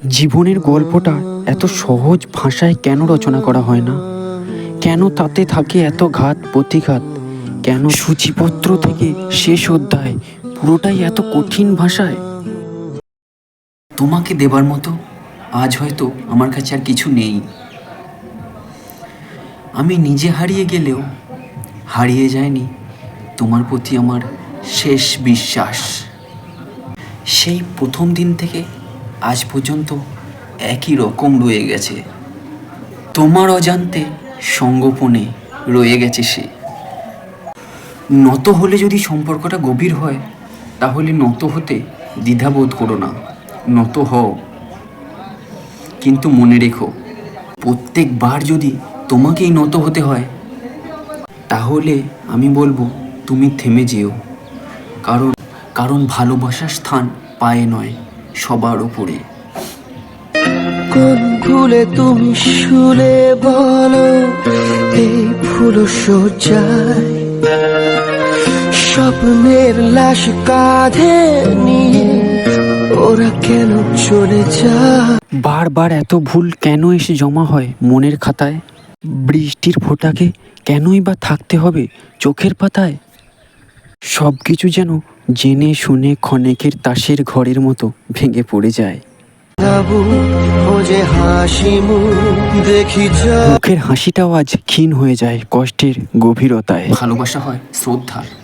জীবনের গল্পটা এত সহজ ভাষায় কেন রচনা করা হয় না? কেন তাতে থাকে এত ঘাত প্রতিঘাত? কেন সূচিপত্র থেকে শেষ অধ্যায় পুরোটাই এত কঠিন ভাষায়? তোমাকে দেবার মতো আজ হয়তো আমার কাছে আর কিছু নেই। আমি নিজে হারিয়ে গেলেও হারিয়ে যায়নি তোমার প্রতি আমার শেষ বিশ্বাস। সেই প্রথম দিন থেকে আজ পর্যন্ত একই রকম রয়ে গেছে। তোমার অজান্তে সঙ্গোপনে রয়ে গেছে সে। নত হলে যদি সম্পর্কটা গভীর হয়, তাহলে নত হতে দ্বিধাবোধ করো না, নত হও। কিন্তু মনে রেখো, প্রত্যেকবার যদি তোমাকেই নত হতে হয়, তাহলে আমি বলবো তুমি থেমে যেও। কারণ ভালোবাসার স্থান পায়ে নয়, সবার উপরে। কোন ভুলে তুমি শুলে বলো, এই ভুল সজ্জায় স্বপ্নের লাশ কাঁধে নিয়ে ওরা কেন চলে যায়? বারবার এত ভুল কেন এসে জমা হয় মনের খাতায়? বৃষ্টির ফোঁটাকে কেনই বা থাকতে হবে চোখের পাতায়? সব কিছু যেন জেনে শুনে ক্ষণেকের তাসের ঘরের মতো ভেঙে পড়ে যায়। ও যে হাসি মুখ দেখি মুখের হাসিটাও আজ ক্ষীণ হয়ে যায় কষ্টের গভীরতায়। ভালোবাসা হয় শ্রদ্ধার।